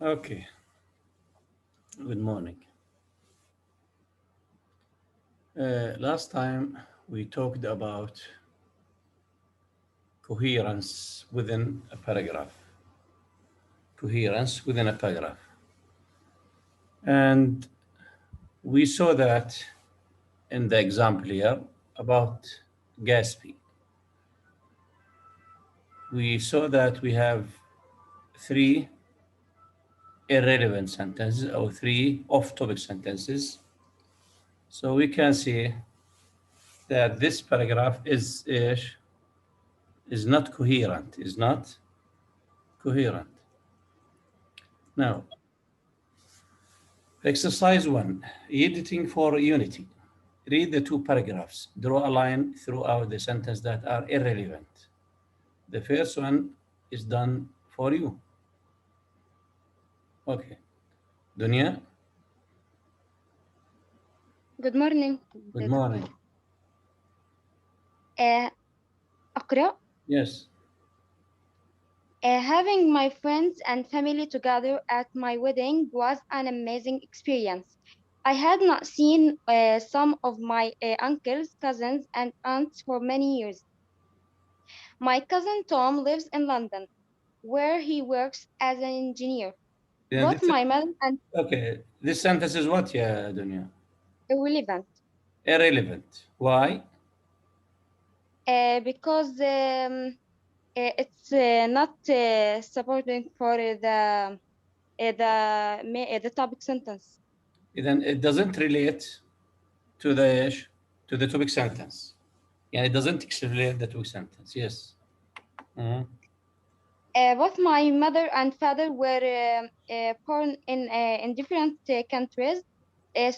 Okay, good morning. Last time we talked about coherence within a paragraph. Coherence within a paragraph. And we saw that in the example here about Gatsby. We saw that we have three irrelevant sentences or three off-topic sentences. So we can see that this paragraph is not coherent, is not coherent. Now, exercise 1, editing for unity. Read the two paragraphs. Draw a line throughout the sentence that are irrelevant. The first one is done for you. Okay. Dunya, Good morning, good دكتور. morning. أقرأ. Yes. Having my friends and family together at my wedding was an amazing experience. I had not seen some of my uncles, cousins, and aunts for many years. My cousin Tom lives in London, where he works as an engineer. Then Both this, my mother and okay. This sentence is what, yeah, Dunya? irrelevant Irrelevant. Why? because it's not supporting for the topic sentence. Then it doesn't relate to the topic sentence. Yeah, it doesn't explain the topic sentence. Yes. Mhm. Both my mother and father were born in different countries,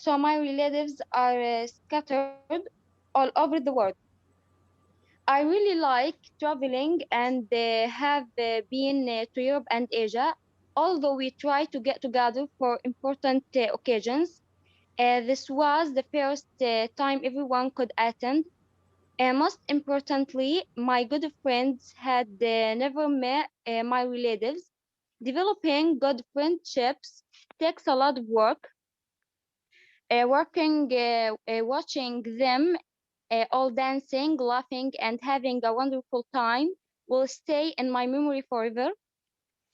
so my relatives are scattered all over the world. I really like traveling and have been to Europe and Asia, although we try to get together for important occasions. This was the first time everyone could attend. Most importantly, my good friends had never met my relatives. Developing good friendships takes a lot of work. Watching them all dancing, laughing, and having a wonderful time will stay in my memory forever.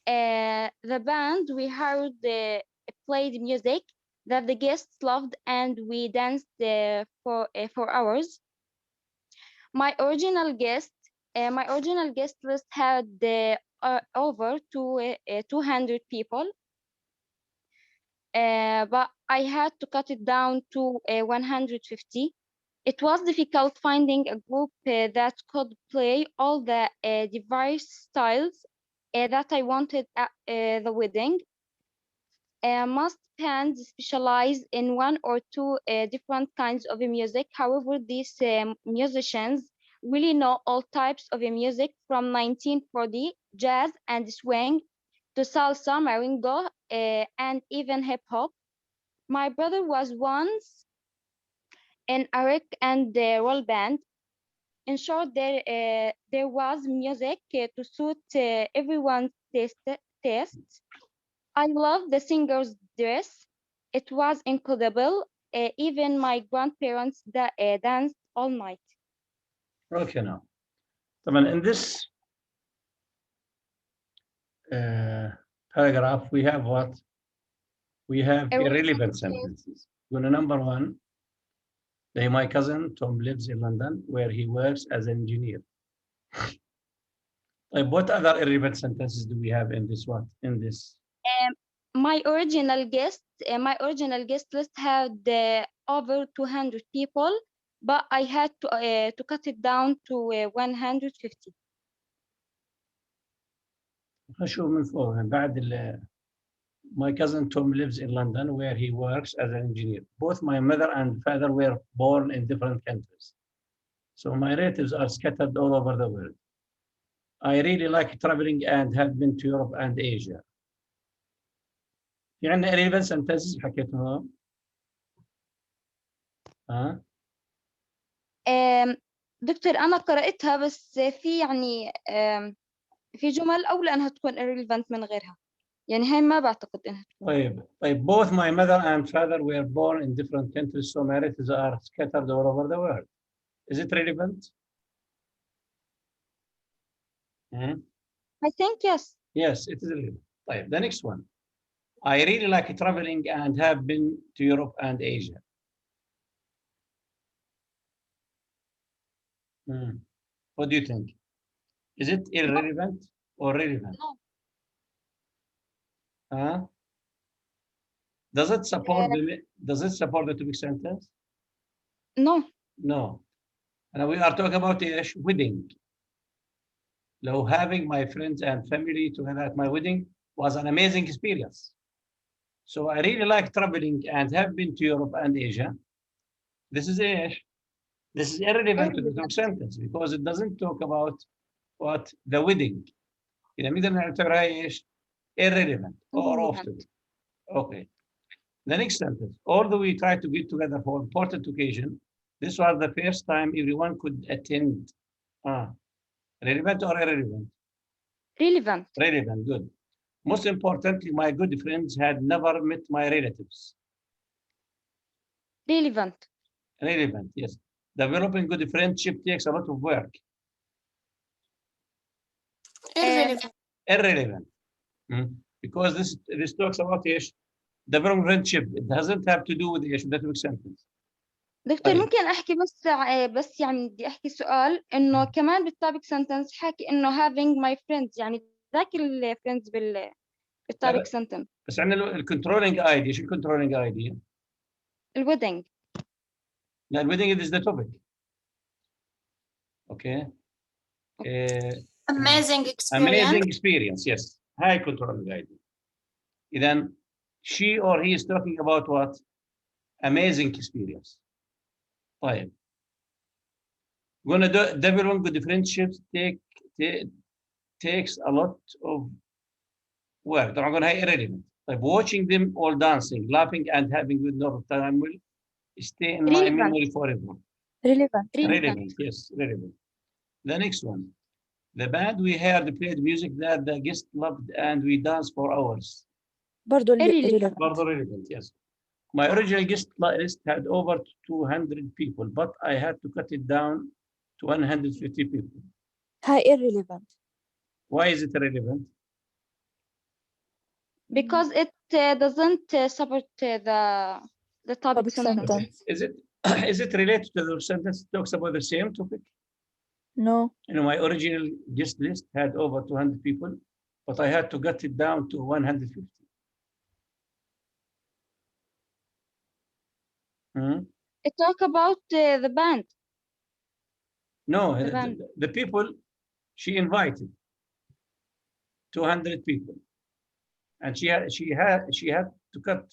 The band we hired played music that the guests loved, and we danced for hours. My original guest, my original guest list had over 200 people, but I had to cut it down to 150. It was difficult finding a group that could play all the diverse styles that I wanted at the wedding. Most bands specialize in one or two different kinds of music. However, these musicians really know all types of music from 1940 jazz and swing to salsa, marimba, and even hip hop. My brother was once in a rock and roll band. In short, there was music to suit everyone's tastes. I love the singer's dress. It was incredible. Even my grandparents danced all night. Okay, now. طبعا in this uh, paragraph, we have what? We have Irrelevant irrelevant sentences. Number one, my cousin Tom lives in London, where he works as an engineer. What other irrelevant sentences do we have in this one? In this? Um, my original guest list had over 200 people, but I had to cut it down to 150. خشوا من فوق بعد My cousin Tom lives in London, where he works as an engineer. Both my mother and father were born in different countries, so my relatives are scattered all over the world. I really like traveling and have been to Europe and Asia. في عندنا irrelevant sentences حكيتهم ها آم، دكتور أنا قرأتها بس في يعني في جمل أولى أنها تكون irrelevant من غيرها. يعني هاي ما بعتقد إنها طيب both my mother and father were born in different countries, so my relatives are scattered all over the world. Is it relevant? I think yes. Yes, it is relevant. طيب, the next one. I really like traveling and have been to Europe and Asia. What do you think? Is it irrelevant or relevant? No. Huh? Does it support the topic sentence? No. No. And we are talking about a wedding. Now, having my friends and family together at my wedding was an amazing experience. So I really like traveling and have been to Europe and Asia. This is irrelevant to the topic sentence because it doesn't talk about what the wedding. إذا نقدر نعتبرها إيش؟ Irrelevant or off topic. Okay. The next sentence. Although we tried to get together for important occasion, this was the first time everyone could attend. Relevant or irrelevant? Relevant. Relevant, good. Most importantly, my good friends had never met my relatives. Relevant. Relevant, yes. Developing good friendship takes a lot of work. Irrelevant. Irrelevant. Because this talks about developing friendship. It doesn't have to do with the topic sentence. دكتور ممكن احكي بس يعني بدي احكي سؤال انه كمان بالتوبيك سنتنس حكي انه having my friends يعني ذاك الفريندز بالتوبيك سنتنس. بس عندنا الكنترولينج ايدي. ايش الكنترولينج ايدي؟ الويدنج. لا الويدنج is the topic. Okay. Amazing experience. Amazing experience, yes. High controlling idea. Then she or he is talking about what? Amazing experience. طيب. Gonna develop good friendships takes a lot of work. طبعا gonna high irrelevant. طيب, watching them all dancing, laughing, and having good time will stay in my memory forever. Relevant. Relevant, yes, relevant. The next one. The band we heard played music that the guests loved and we danced for hours. برضو relevant. برضو relevant, yes. My original guest list had over 200 people, but I had to cut it down to 150 people. High irrelevant. Why is it irrelevant? Because it doesn't support the topic sentence. Is it related to the sentence that talks about the same topic? No. You know, my original guest list had over 200 people, but I had to cut it down to 150. It talk about the band. No, the people she invited, 200 people, and she had to cut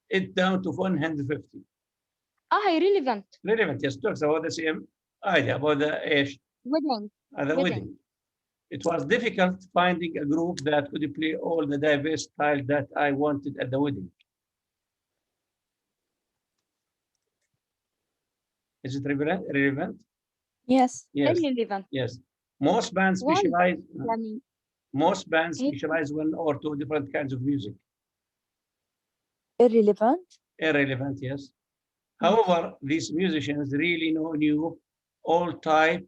it down to 150. Irrelevant. Relevant, yes, talks about the same idea about the wedding. Wedding. It was difficult finding a group that could play all the diverse styles that I wanted at the wedding. Is it relevant? Yes. Yes. Relevant. Yes. Most bands specialize one or two different kinds of music. Irrelevant. Irrelevant, yes. However, these musicians really knew all type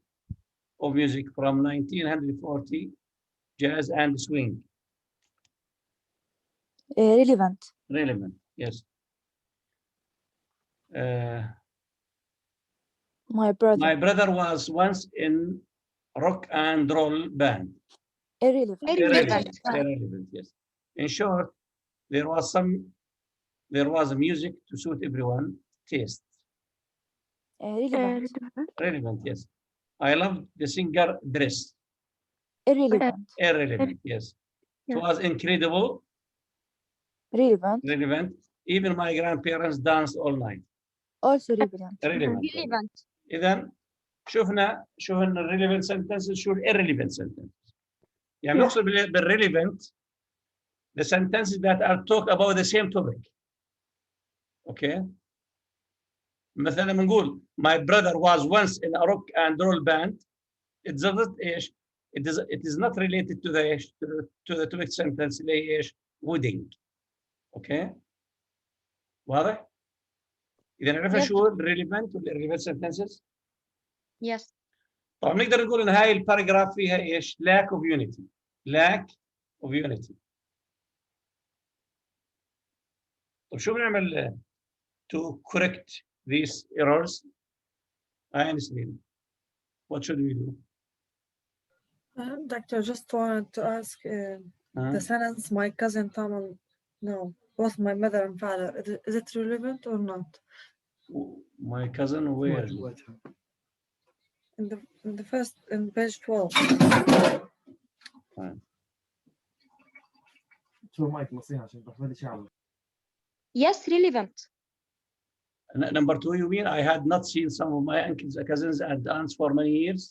of music from 1940, jazz and swing. Relevant. Relevant, yes. My brother was once in rock and roll band. Irrelevant. Irrelevant, yes. In short, there was music to suit everyone's taste. Relevant. Relevant, yes. I loved the singer dress. Irrelevant. Irrelevant, yes. It was incredible. Relevant. Even my grandparents danced all night. Also relevant. Relevant. إذا شفنا الريليفنت سنتنسز شو الirrelevant sentences. يعني نقصد بالريليفنت the sentences that are talk about the same topic. Okay. مثلا بنقول my brother was once in a rock and roll band. It doesn't it is not related to the topic sentence اللي هي wedding. اوكي واضح؟ اذا عرفنا Yes. شو الريليفنت والirrelevant sentences. Yes. طبعا نقدر نقول ان هاي الباراجراف فيها ايش؟ lack of unity. lack of unity. طب شو بنعمل to correct these errors? What should we do? Doctor, just wanted to ask the sentence, my cousin Tom, no, both my mother and father, is it relevant or not? My cousin, where? In the first, in page 12. Yes, relevant. Number two, you mean I had not seen some of my uncles and cousins and aunts for many years?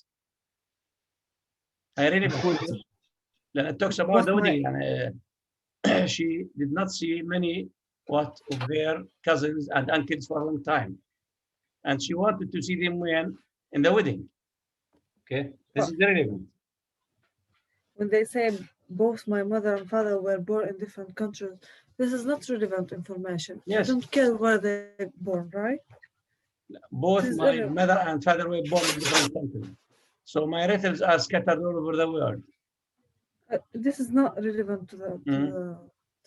I really believe it talks about the wedding. She did not see many of their cousins and uncles for a long time. And she wanted to see them when in the wedding. Okay, this is relevant. When they say both my mother and father were born in different countries, this is not relevant information. Yes. I don't care where they're born, right? Both my mother and father were born in different countries. So my relatives are scattered all over the world. This is not relevant to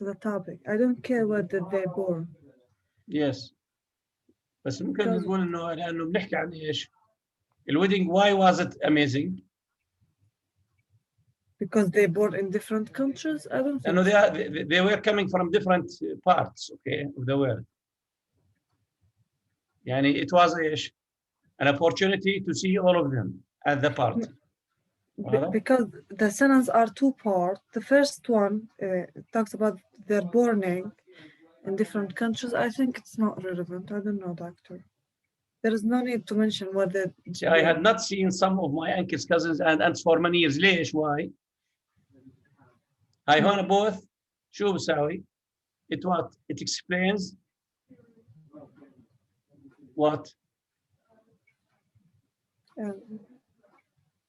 the topic. I don't care where did they born. Yes. بس ممكن نقول انه لانه بنحكي عن ايش؟ الويدنج why was it amazing? Because they born in different countries? I don't think so. They were coming from different parts, okay, of the world. يعني it was ايش؟ an opportunity to see all of them at the party. Because the sentence are two parts. The first one talks about their borning in different countries. I think it's not relevant. I don't know, doctor. There is no need to mention what they. See, I had not seen some of my uncles, cousins, and aunts for many years. ليش? Why? هاي هون both شو بساوي؟ It explains what?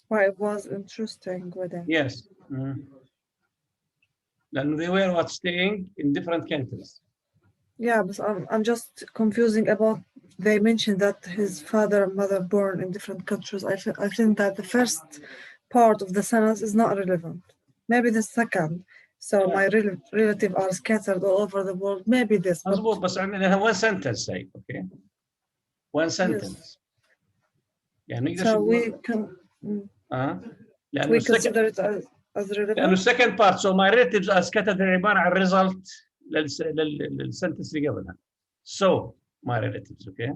Why it was interesting with them. Yes. Then they were staying in different countries. Yeah, but I'm just confusing about. They mentioned that his father and mother born in different countries. I think that the first part of the sentence is not relevant. Maybe the second. So my relative are scattered all over the world. Maybe this. مظبوط بس عندنا one sentence say, okay? One sentence. Yes. يعني so we can. We consider it as relevant. لأنه second part. So my relatives are scattered عبارة عن result للسنتنس اللي قبلها. So my relatives, okay?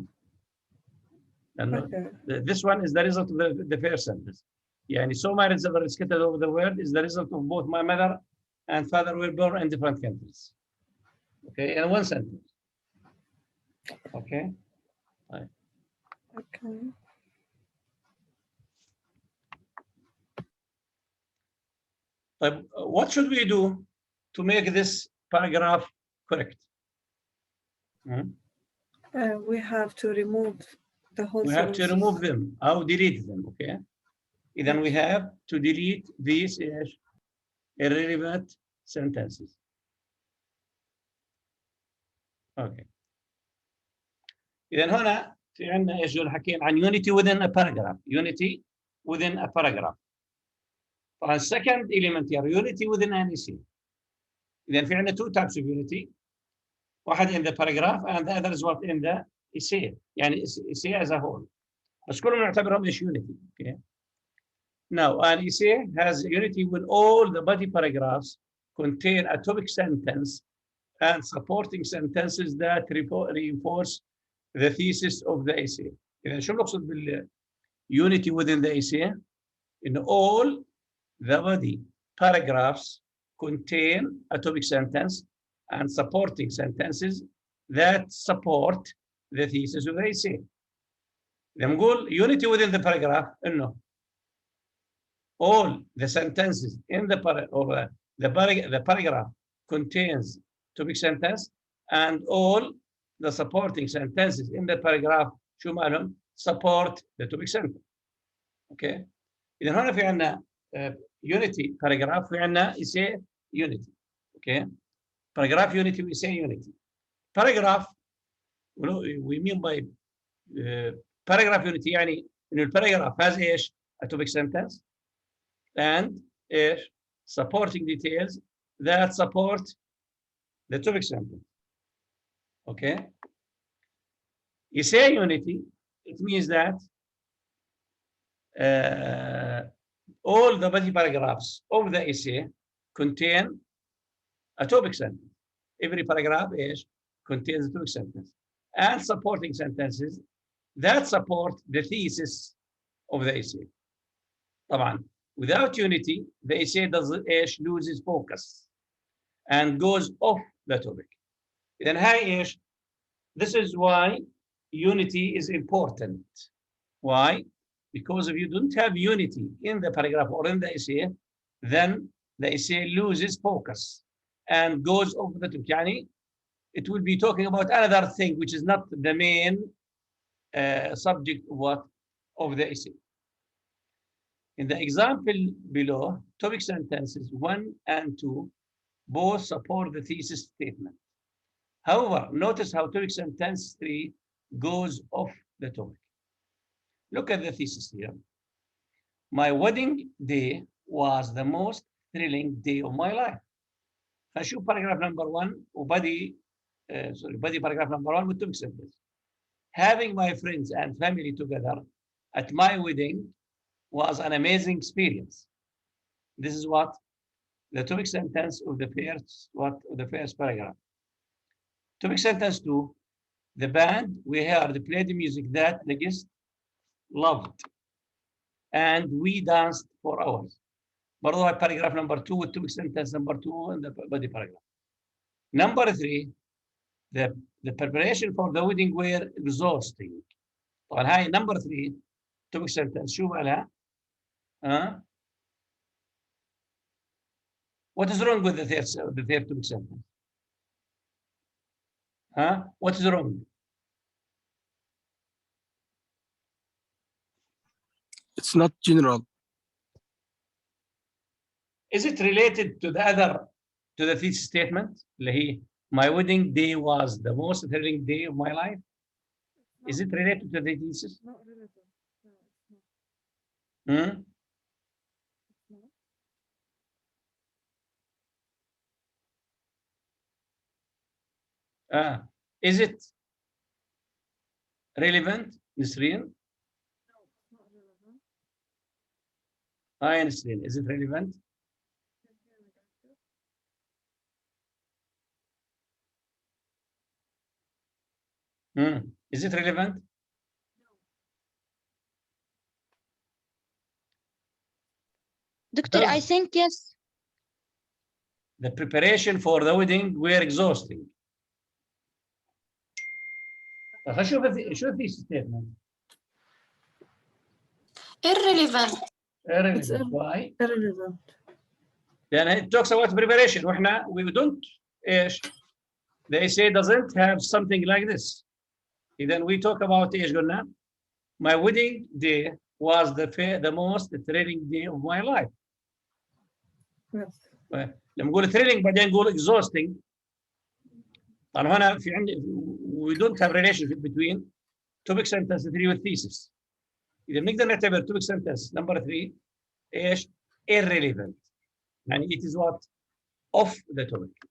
This one is the result of the first sentence. يعني so my relatives are scattered over the world is the result of both my mother and father were born in different countries. Okay, in one sentence. Okay. Right. Okay. But what should we do to make this paragraph correct? We have to remove the whole. We have to remove them or delete them. Okay. Then we have to delete these irrelevant sentences. Okay. إذا هنا في عندنا إيش الحكينا عن unity within a paragraph. Unity within a paragraph. طبعا second element here unity within an essay. إذا في عندنا two types of unity. واحد in the paragraph and the other is what in the essay. يعني essay as a whole. بس كلهم نعتبرهم إيش unity. Okay. Now an essay has unity when all the body paragraphs contain a topic sentence and supporting sentences that reinforce the thesis of the essay. إذا شو نقصد بال unity within the essay? In all the body paragraphs contain a topic sentence and supporting sentences that support the thesis of the essay. إذا نقول unity within the paragraph إنه all the sentences in the paragraph contains topic sentence and all the supporting sentences in the paragraph شو مالهم support the topic sentence. Okay. إذا هنا في عندنا unity paragraph في عندنا essay unity. Okay. Paragraph unity, we say unity. Paragraph, we mean by paragraph unity يعني إنه الباراجراف has إيش؟ A topic sentence and إيش؟ Supporting details that support the topic sentence. Okay? You say unity, it means that all the body paragraphs of the essay contain a topic sentence. Every paragraph contains a topic sentence and supporting sentences that support the thesis of the essay. طبعا, without unity, the essay loses focus and goes off the topic. Then this is why unity is important. Why? Because if you don't have unity in the paragraph or in the essay, then the essay loses focus and goes off the topic. يعني, it will be talking about another thing which is not the main subject of the essay. In the example below, topic sentences 1 and 2 both support the thesis statement. However, notice how topic sentence 3 goes off the topic. Look at the thesis here. My wedding day was the most thrilling day of my life. فنشوف paragraph number 1 وبدي بدي paragraph number 1 with topic sentence. Having my friends and family together at my wedding was an amazing experience. This is what the topic sentence of the first paragraph. Topic sentence 2, the band we heard played the music that the guest loved, and we danced for hours. برضه paragraph number 2 with topic sentence number 2 in the body paragraph. Number 3, the preparation for the wedding were exhausting. طبعا هاي number 3 topic sentence شو قالها؟ What is wrong with the third topic sentence? What is wrong? It's not general. Is it related to the thesis statement? اللي هي my wedding day was the most thrilling day of my life. Is it related to the thesis? Not relevant. No, it's not. Is it relevant, Nisreen? No, it's not relevant. Nisreen, is it relevant? Is it relevant? Doctor, I think yes. The preparation for the wedding were exhausting. شو thesis statement? Irrelevant. Irrelevant. Why? Irrelevant. Then it talks about preparation. we don't the essay doesn't have something like this. Then we talk about قلنا my wedding day was the most thrilling day of my life. Yes. لما نقول thrilling بعدين نقول exhausting. طبعا هنا في عندي we don't have relationship between topic sentence 3 with thesis. إذا بنقدر نعتبر topic sentence number 3 irrelevant. يعني it is what off the topic.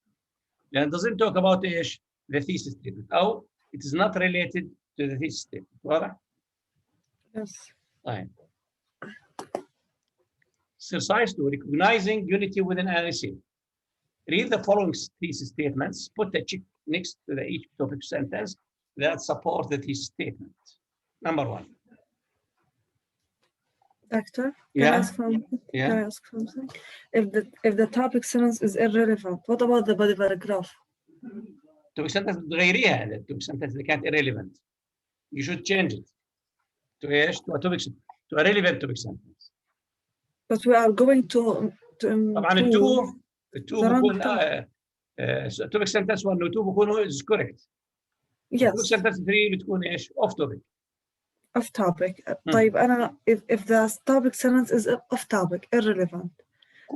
لأن it doesn't talk about the thesis statement أو it is not related to the thesis statement. واضح؟ Yes. طيب. Exercise 2, recognizing unity within an essay. Read the following thesis statements. Put a check next to each topic sentence that support the thesis statement. Number 1. Doctor, Yeah. Can I ask something? If the topic sentence is irrelevant, what about the body paragraph? Topic sentence تغيريها هذا topic sentence اللي كانت irrelevant. You should change it to a relevant topic sentence. But we are going to طبعا التو بكون topic sentence 1 و 2 بكونوا is correct. Yes. topic sentence 3 بتكون off topic. Off topic. طيب أنا if the topic sentence is off topic, irrelevant.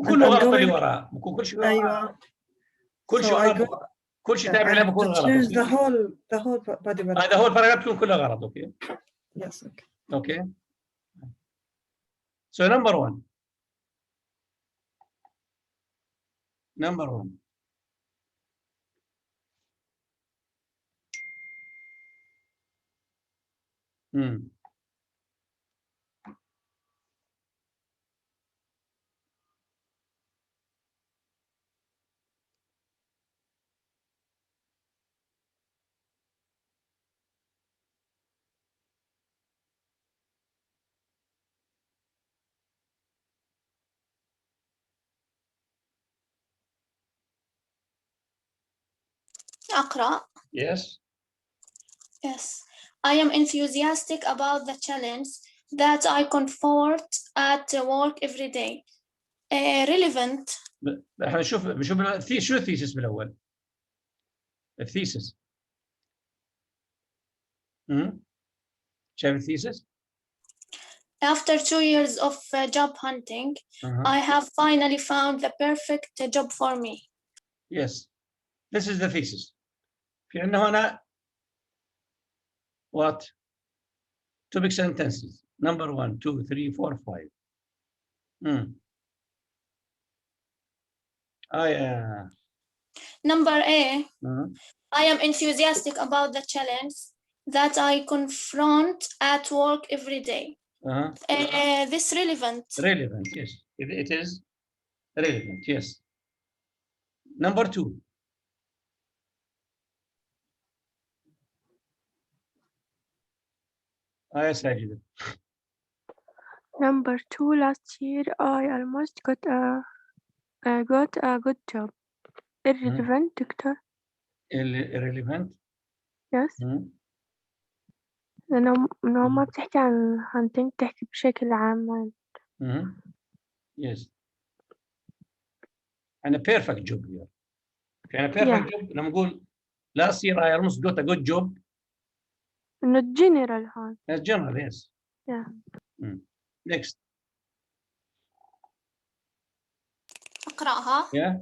كله غلط اللي وراه بكون كل شيء أيوة. كل شيء غلط. كل شيء تابع له بكون غلط. change the whole body paragraph. هذا هو الباراجراف تكون كلها غلط. اوكي. Yes. Okay. Okay. So number one. أقرأ. Yes. Yes. I am enthusiastic about the challenge that I confront at work every day. Relevant. احنا نشوف شو الثيسس بالاول؟ الثيسس. شايف الثيسس؟ After 2 years of job hunting, I have finally found the perfect job for me. Yes. This is the thesis. في عندنا هنا what? Topic sentences. Number 1, 2, 3, 4, 5. Number A. I am enthusiastic about the challenge that I confront at work every day. This relevant. Relevant, yes. It is relevant, yes. Number 2. Sajid. Number 2, last year I almost got a good job. Irrelevant, Doctor. Irrelevant? Yes. لأنه ما بتحكي عن hunting، بتحكي بشكل عام. Yes. And a perfect job here. يعني perfect job لما نقول last year I almost got a good job. إنه general هون. General, yes. Yeah. Next. أقرأها. Yeah.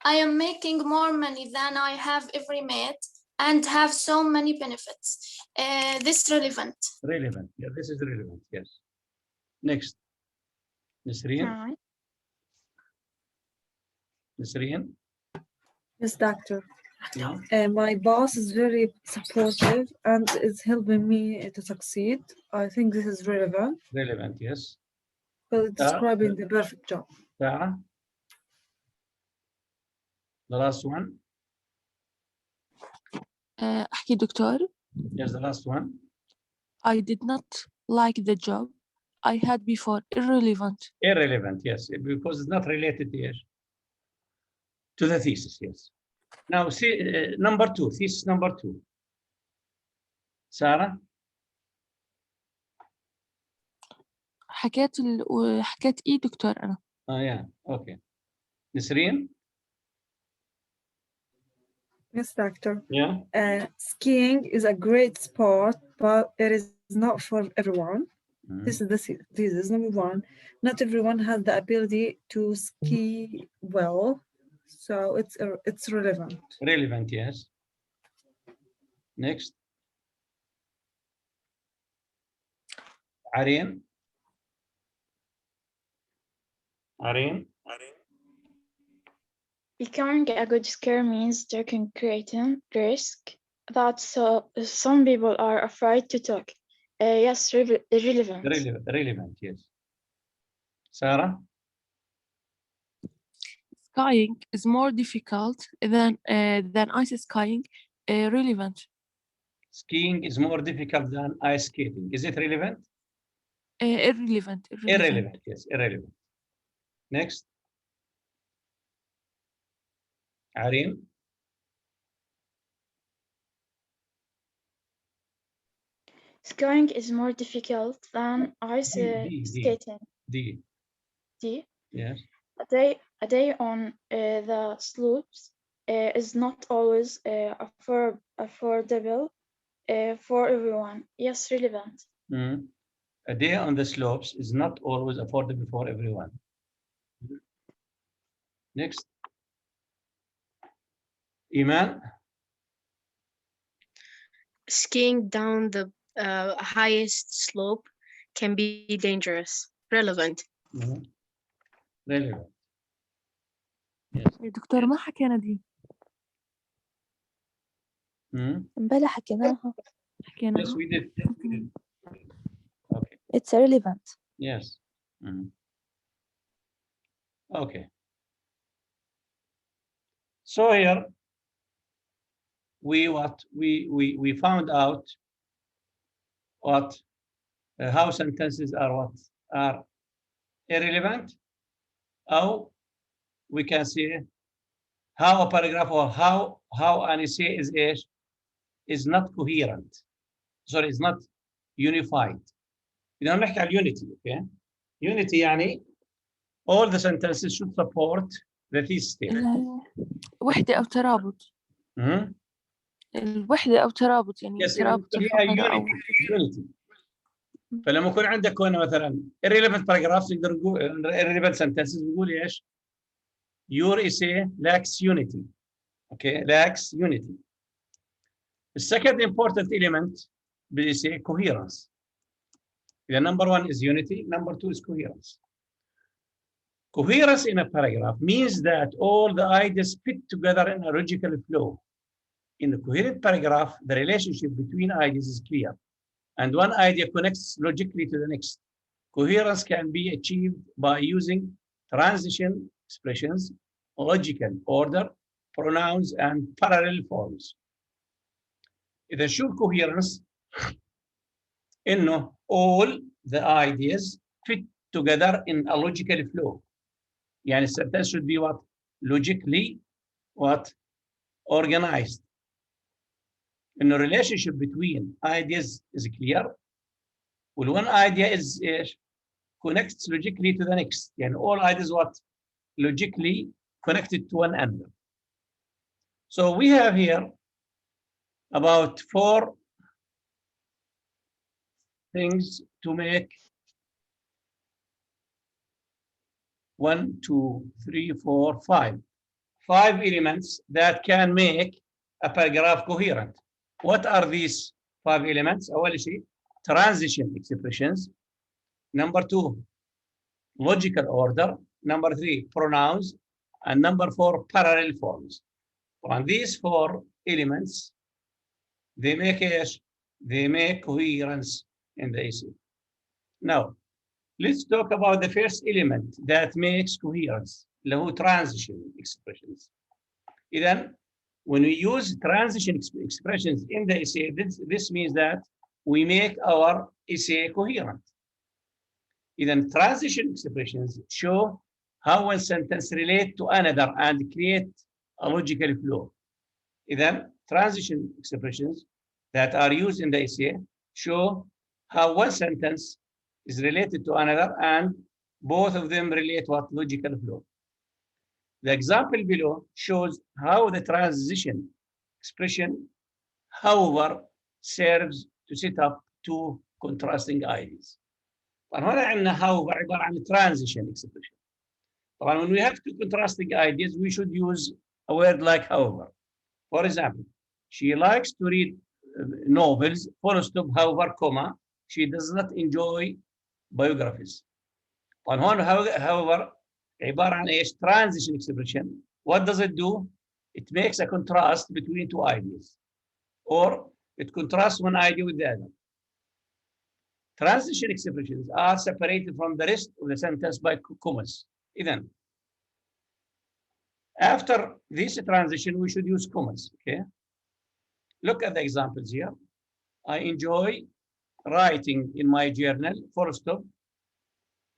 I am making more money than I have ever made and have so many benefits. This relevant. Relevant. Yeah, this is relevant. Yes. Next. Nisreen. Nisreen. Yes, doctor. My boss is very supportive and is helping me to succeed. I think this is relevant. Relevant, yes. Well, describing the perfect job. Sarah. The last one. أحكي دكتور. Yes, the last one. I did not like the job I had before. Irrelevant. Irrelevant, yes, because it's not related here to the thesis, yes. Now, see, number 2, thesis number 2. Sarah? حكيت إيه دكتور أنا؟ Yeah, okay. Nisreen? Yes, doctor. Yeah. Skiing is a great sport, but it is not for everyone. This is number 1. Not everyone has the ability to ski well, so it's relevant. Relevant, yes. Next. Areen. Becoming a good skier means taking great risk that some people are afraid to take. Yes, relevant. Relevant, yes. Sarah? Skiing is more difficult than ice skiing. Relevant. Skiing is more difficult than ice skating. Is it relevant? Irrelevant. Irrelevant, yes, irrelevant. Next. Areen. Skiing is more difficult than ice skating. D. Yes. A day on the slopes is not always affordable for everyone. Yes, relevant. A day on the slopes is not always affordable for everyone. Next. إيمان. Skiing down the highest slope can be dangerous. Relevant. Relevant. يا دكتور ما حكينا دي. امبارح حكيناها. Yes, we did. Okay. It's irrelevant. Yes. Okay. So here we found out what how sentences are irrelevant. How we can say how a paragraph or how an essay is not coherent. Sorry, is not unified. إذا نحكي على unity, okay? Unity يعني all the sentences should support the thesis statement. وحدة أو ترابط. الوحدة أو ترابط يعني yes, ترابط الفقرة أو unity. فلما يكون عندك هنا مثلا irrelevant paragraphs نقدر نقول irrelevant sentences نقول إيش؟ Your essay lacks unity. Okay, lacks unity. The second important element بالessay coherence. The number one is unity, number two is coherence. Coherence in a paragraph means that all the ideas fit together in a logical flow. In a coherent paragraph, the relationship between ideas is clear, and one idea connects logically to the next. Coherence can be achieved by using transition expressions, logical order, pronouns, and parallel forms. إذا شو coherence؟ إنه all the ideas fit together in a logical flow. يعني sentence should be what? Logically what? Organized. إنه relationship between ideas is clear. Well, one idea is connects logically to the next. يعني all ideas what? Logically connected to one another. So we have here about 4 things to make 1, 2, 3, 4, 5. 5 elements that can make a paragraph coherent. What are these 5 elements? أول شيء transition expressions. Number 2, logical order. Number 3, pronouns. And number 4, parallel forms. And these 4 elements, they make coherence in the essay. Now, let's talk about the first element that makes coherence, اللي هو transition expressions. Then, when we use transition expressions in the essay, this means that we make our essay coherent. Then, transition expressions show how one sentence relates to another and create a logical flow. Then, transition expressions that are used in the essay show how one sentence is related to another and both of them relate what logical flow. The example below shows how the transition expression, however, serves to set up 2 contrasting ideas. فهنا عندنا however عبارة عن transition expression. طبعا when we have 2 contrasting ideas, we should use a word like however. For example, she likes to read novels, full stop, however, comma, she does not enjoy biographies. طبعا هون however عبارة عن ايش؟ transition expression. What does it do? It makes a contrast between 2 ideas, or it contrasts one idea with the other. Transition expressions are separated from the rest of the sentence by commas. Then, after this transition, we should use commas. Okay. Look at the examples here. I enjoy writing in my journal, full stop.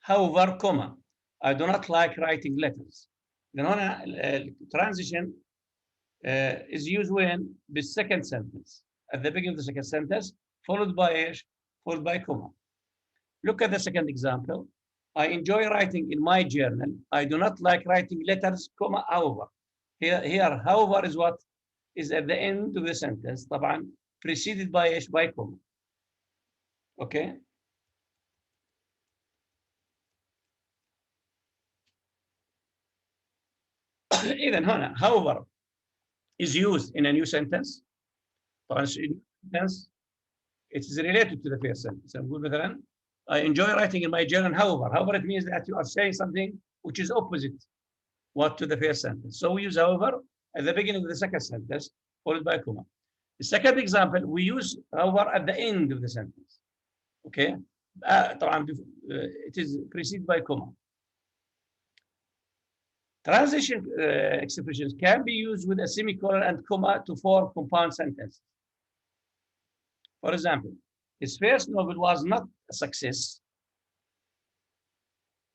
However, comma, I do not like writing letters. Then transition is used when the second sentence, at the beginning of the second sentence, followed by comma. Look at the second example. I enjoy writing in my journal. I do not like writing letters, comma, however. Here, however is what is at the end of the sentence, طبعا preceded by comma. Okay. إذن هنا however is used in a new sentence. طبعا sentence it is related to the first sentence. نقول مثلا I enjoy writing in my journal. However, it means that you are saying something which is opposite what to the first sentence. So we use however at the beginning of the second sentence, followed by a comma. The second example, we use however at the end of the sentence. Okay, it is preceded by comma. Transition expressions can be used with a semicolon and comma to form compound sentences. For example, his first novel was not a success.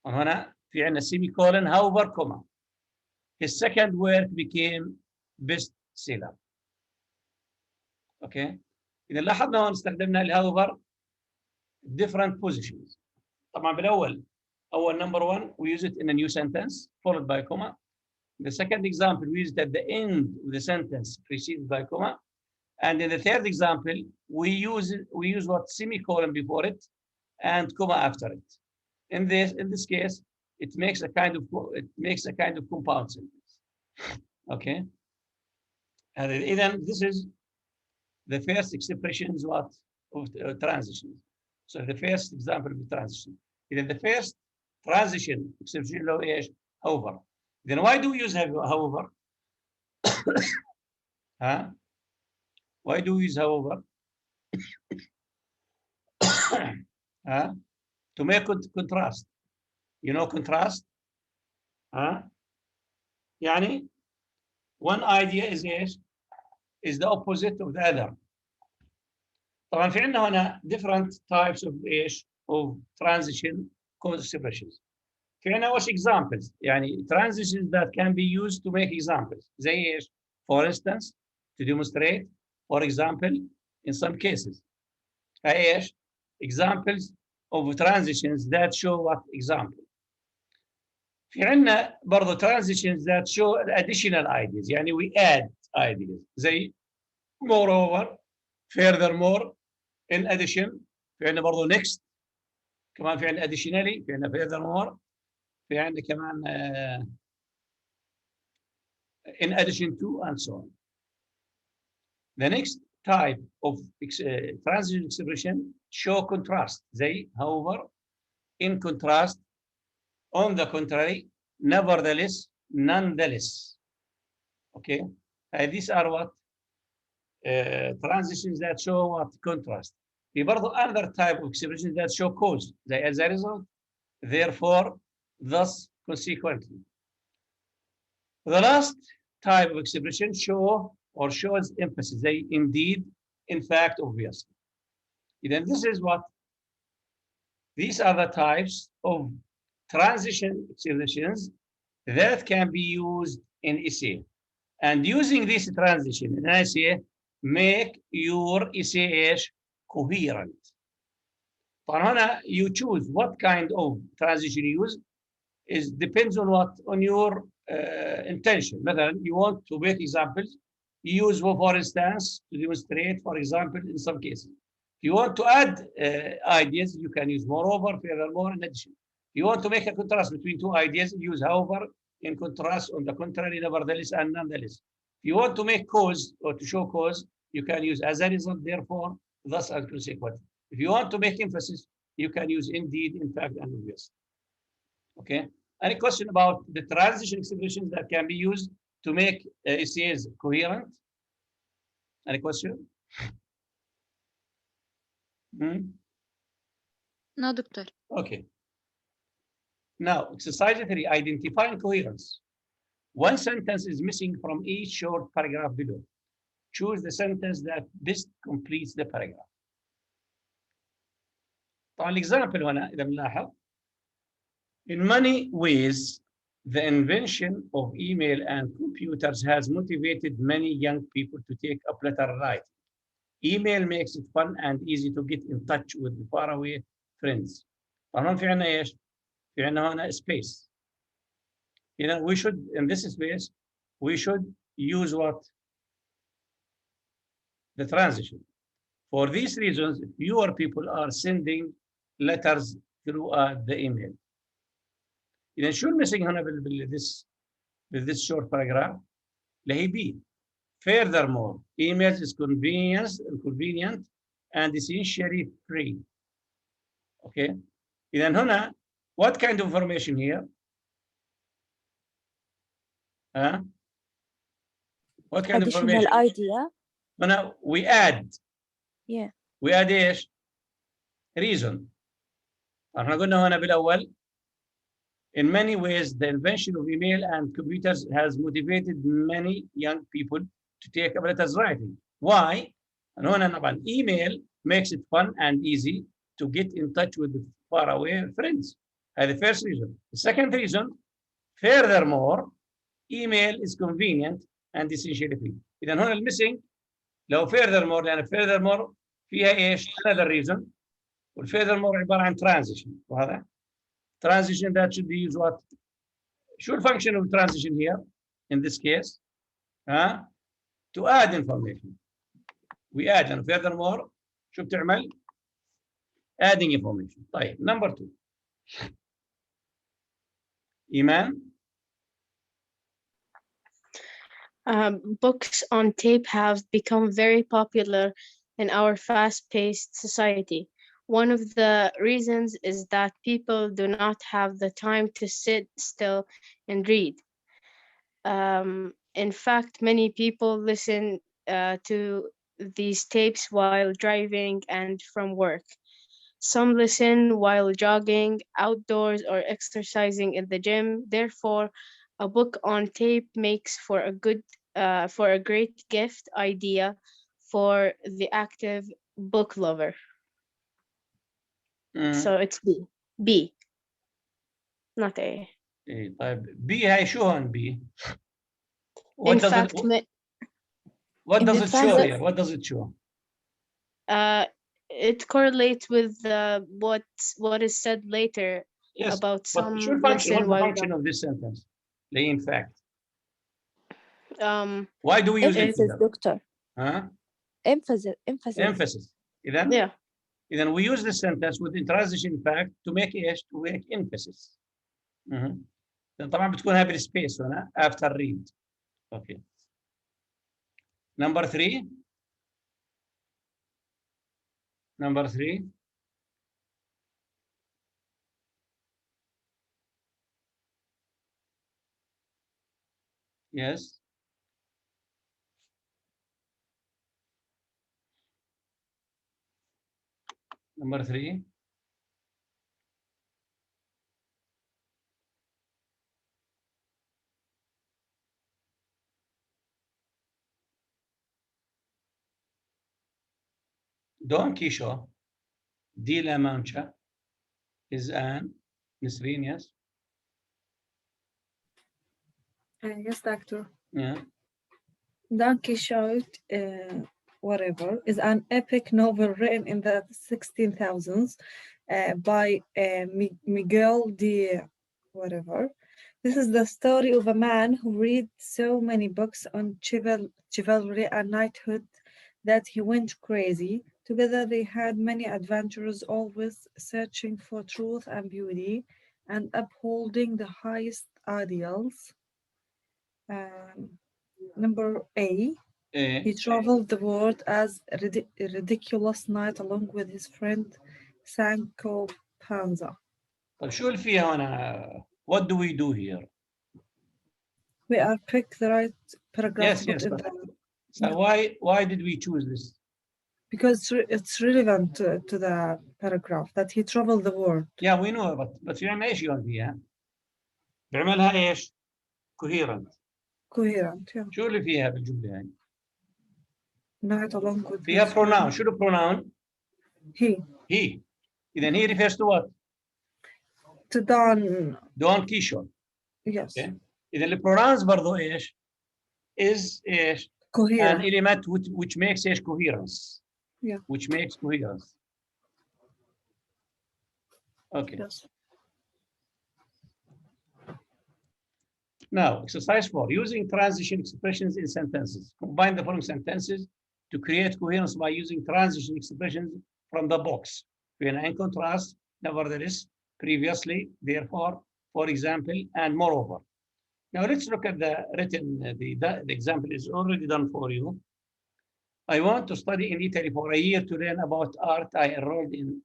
وهنا في عندنا semicolon however comma. His second work became bestseller. Okay. إذا لاحظنا هون استخدمنا الhowever different positions. طبعا بالأول number one we use it in a new sentence followed by a comma. The second example we use it at the end of the sentence preceded by a comma. And in the third example we use what semicolon before it and comma after it. In this case it makes a kind of compound sentence. Okay. And then this is the first expressions of transitions. So the first example of transition. Then the first transition expression له ايش؟ however. Then why do we use however? Huh? Why do we use however? Huh? To make contrast. You know contrast? Huh? يعني one idea is ايش؟ is the opposite of the other. طبعا في عندنا هنا different types of ايش؟ of transition expressions. في عندنا وش examples يعني transitions that can be used to make examples زي ايش؟ For instance, to demonstrate, for example, in some cases. ايش؟ Examples of transitions that show what example. في عندنا برضه transitions that show additional ideas يعني we add ideas زي moreover, furthermore, in addition. في عندنا برضه next كمان في عندنا additionally في عندنا furthermore في عندنا كمان in addition to and so on. The next type of transition expression show contrast زي however, in contrast, on the contrary, nevertheless, nonetheless. Okay, these are what transitions that show what contrast. في برضه other type of expressions that show cause زي as a result, therefore, thus, consequently. The last type of expression shows emphasis زي indeed, in fact, obviously. Then this is what these are the types of transition expressions that can be used in essay. And using this transition in essay, make your essay coherent. طبعا هنا you choose what kind of transition you use is depends on what on your intention. مثلا you want to make examples, you use for instance to demonstrate, for example, in some cases. If you want to add ideas, you can use moreover, furthermore, in addition. If you want to make a contrast between two ideas, use however, in contrast, on the contrary, nevertheless, and nonetheless. If you want to make cause or to show cause, you can use as a result, therefore, thus, and consequently. If you want to make emphasis, you can use indeed, in fact, and obviously. Okay. Any question about the transition expressions that can be used to make essays coherent? Any question? No, doctor. Okay. Now, exercise 3, identifying coherence. One sentence is missing from each short paragraph below. Choose the sentence that best completes the paragraph. طبعا الإكزامبل هنا إذا بنلاحظ in many ways the invention of email and computers has motivated many young people to take up letter writing. Email makes it fun and easy to get in touch with faraway friends. طبعا في عنا ايش؟ في عنا هنا space. You know, we should in this space we should use what? The transition. For these reasons, fewer people are sending letters through the email. إذا شو المسج هنا this short paragraph؟ اللي هي B. Furthermore, emails is convenient and essentially free. Okay. إذا هنا what kind of information here? What kind of additional information? idea. هنا we add. Yeah. We add ايش؟ reason. احنا قلنا هنا بالأول in many ways the invention of email and computers has motivated many young people to take up letters writing. Why? And هنا طبعا email makes it fun and easy to get in touch with far away friends. هذا the first reason. The second reason, furthermore, email is convenient and essentially free. إذا هنا المissing لو furthermore لأن furthermore فيها إيش؟ another reason. والfurthermore عبارة عن transition وهذا transition that should be used what? شو الفانكشن of transition here in this case? To add information. We add and furthermore شو بتعمل؟ adding information. طيب number 2. إيمان. Books on tape have become very popular in our fast-paced society. One of the reasons is that people do not have the time to sit still and read. In fact, many people listen to these tapes while driving and from work. Some listen while jogging, outdoors, or exercising in the gym. Therefore, a book on tape makes for a great gift idea for the active book lover. So it's B. B. Not A. طيب B هاي شو هون B? In fact, what does it show here? What does it show? It correlates with what is said later about some شو الفانكشن? listen What's the while function of this sentence? In fact. Why do we use it here? Doctor. Emphasis. إذا إذا we use this sentence with transition fact to make إيش؟ To make emphasis. طبعا بتكون هاي بالسبيس هنا after read. Okay. Number 3. Number 3. Yes. Number 3. Don Quixote, de la Mancha, is an Nisreen, yes? Yes, doctor. Yeah. Don Quixote, whatever, is an epic novel written in the 16,000s by Miguel de whatever. This is the story of a man who read so many books on chivalry and knighthood that he went crazy. Together they had many adventures, always searching for truth and beauty and upholding the highest ideals. Number A. He traveled the world as a ridiculous knight along with his friend Sancho Panza. طيب شو اللي فيها هنا؟ What do we do here? We are pick the right paragraph. Yes. So why did we choose this? Because it's relevant to the paragraph that he traveled the world. Yeah, we know, but في عندنا ايش يقول فيها؟ بيعملها ايش؟ coherent. Yeah. شو اللي فيها بالجملة هاي؟ Knight along with فيها pronoun. شو البروناون؟ He. إذا he refers to what? To Don Quixote. Yes. Okay. إذا البروناونز برضو ايش؟ is ايش؟ Coherent. An element which makes ايش؟ coherence. Yeah. Which makes coherence. Okay. Yes. Now, exercise 4, using transition expressions in sentences. Combine the following sentences to create coherence by using transition expressions from the box. In contrast, nevertheless, previously, therefore, for example, and moreover. Now let's look at the written, the example is already done for you. I want to study in Italy for a year to learn about art. I enrolled in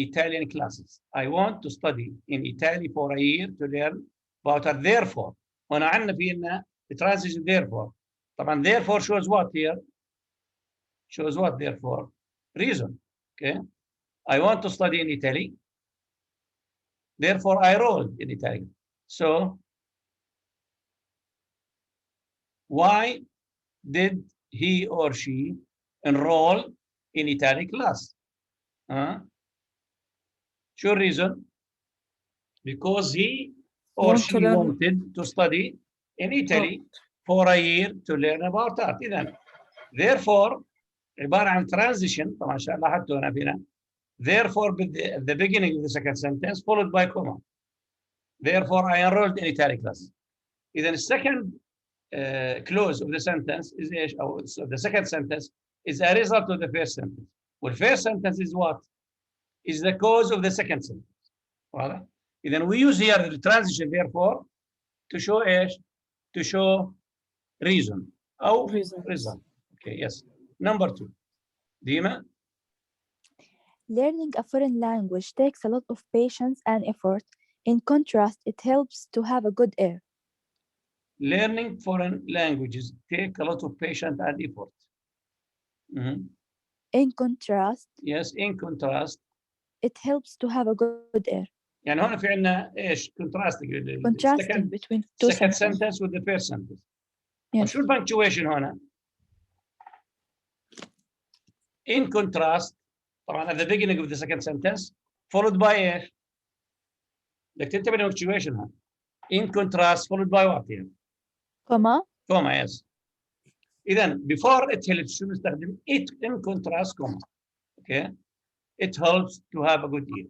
Italian classes. I want to study in Italy for a year to learn about art. Therefore, هنا عندنا في لنا transition therefore. طبعا therefore shows what here? Shows what therefore? Reason. Okay. I want to study in Italy. Therefore, I enrolled in Italy. So, why did he or she enroll in Italian class? Sure reason. Because he or she wanted to study in Italy for a year to learn about art. Therefore, عبارة عن transition. طبعا لاحظتوا هنا فينا. Therefore, at the beginning of the second sentence, followed by comma. Therefore, I enrolled in Italian class. Then the second clause of the sentence is the second sentence is a result of the first sentence. Well, first sentence is what? Is the cause of the second sentence. Well, then we use here the transition therefore to show to show reason. Oh, reason. Okay, yes. Number 2. Dima? Learning a foreign language takes a lot of patience and effort. In contrast, it helps to have a good air. Learning foreign languages take a lot of patience and effort. In contrast. Yes, in contrast. It helps to have a good air. يعني هون في عندنا ايش؟ contrasting between two second sentence with the first sentence. Yes. شو البنكتويشن هنا؟ In contrast طبعا at the beginning of the second sentence followed by ايش؟ بدك تنتبه للبنكتويشن هنا. In contrast followed by what here? Comma. Comma, yes. إذا before it helps شو نستخدم it in contrast comma. Okay. It helps to have a good ear.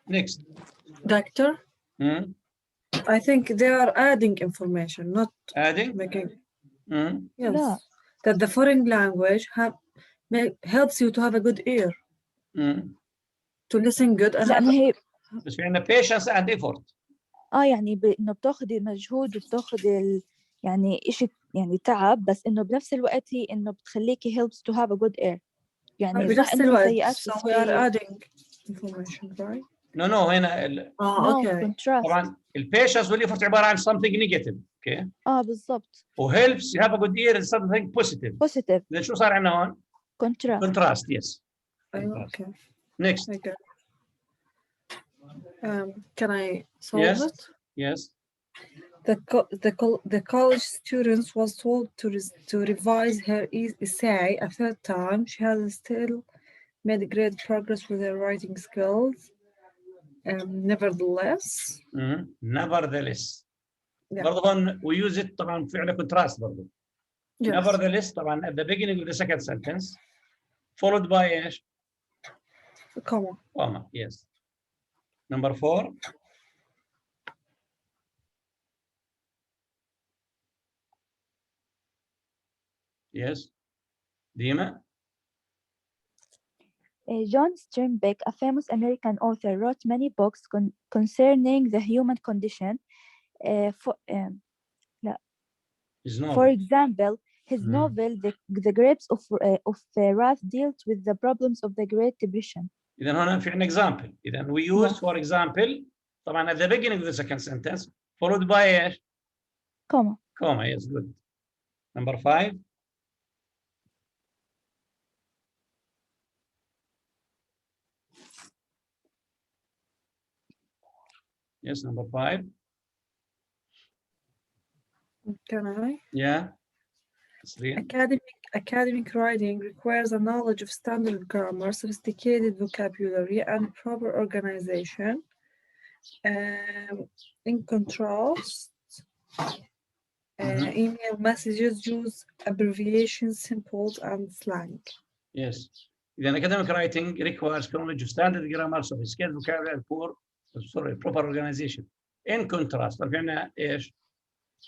Next. Doctor? I think they are adding information, not adding? Making. Yes. No. That the foreign language helps you to have a good ear. To listen good. بس في عندنا patience and effort. يعني إنه بتاخذي مجهود وبتاخذ يعني إشي يعني تعب بس إنه بنفس الوقت هي إنه بتخليكي helps to have a good air. يعني بنفس الوقت. So we are adding information, right? No, هنا okay. Contrast. طبعا البيشنس والإفورت عبارة عن something negative. Okay. بالضبط. helps you have a good ear is something positive. Positive. إذا شو صار عندنا هون؟ Contrast. Yes. Okay. Next. Okay. Can I solve it? Yes. The college students was told to revise her essay a third time. She has still made great progress with her writing skills. Nevertheless. Nevertheless. برضه هون we use it طبعا فعل contrast برضه. Yes. Nevertheless طبعا at the beginning of the second sentence followed by ايش؟ Comma. Comma. Yes. Number 4. Yes. Dima? John Steinbeck, a famous American author, wrote many books concerning the human condition. For example, his novel, The Grapes of Wrath, deals with the problems of the Great Depression. إذا هنا في an example. إذا we use for example طبعا at the beginning of the second sentence followed by ايش؟ Comma. Comma. Yes, good. Number 5. Yes, number 5. Can I? Yeah. Academic writing requires a knowledge of standard grammar, sophisticated vocabulary, and proper organization. In contrast, email messages use abbreviations, symbols, and slang. Yes. Then academic writing requires knowledge of standard grammar, sophisticated vocabulary, and proper organization. In contrast, في عندنا ايش؟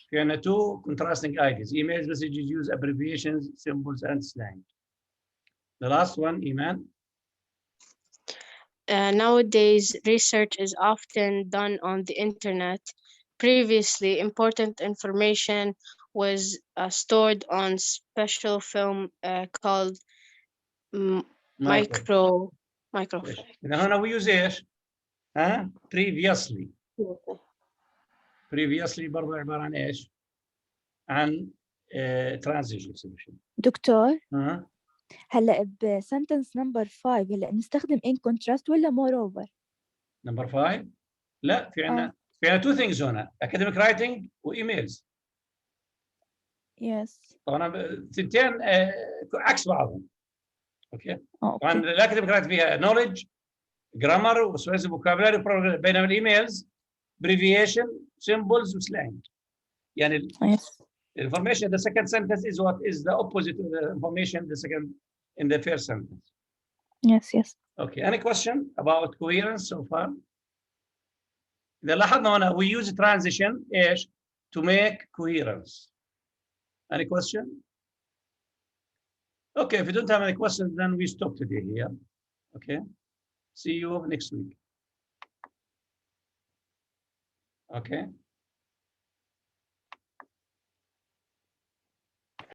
في عندنا two contrasting ideas. Email messages use abbreviations, symbols, and slang. The last one, Iman. Nowadays, research is often done on the internet Previously, important information was stored on special film called microfilm. إذا هنا we use إيش؟ ها؟ previously. previously برضه عبارة عن إيش؟ عن transition solution. دكتور ها؟ هلا بسنتنس نمبر 5 هلا نستخدم in contrast ولا moreover؟ نمبر 5 لا في عندنا two things هنا academic writing وايميلز. يس طبعا ثنتين عكس بعضهم. اوكي طبعا اوكي الاكاديميك رايتنج فيها knowledge جرامر وسويس فوكابولاري بينما الايميلز بريفيشن سيمبلز وسلانج. يعني يس information the second sentence is what is the opposite of the information in the first sentence. yes Okay, any question about coherence so far? إذا لاحظنا هنا we use transition إيش to make coherence. Any question? Okay, if you don't have any questions, then we stop today here. Okay, see you next week. Okay.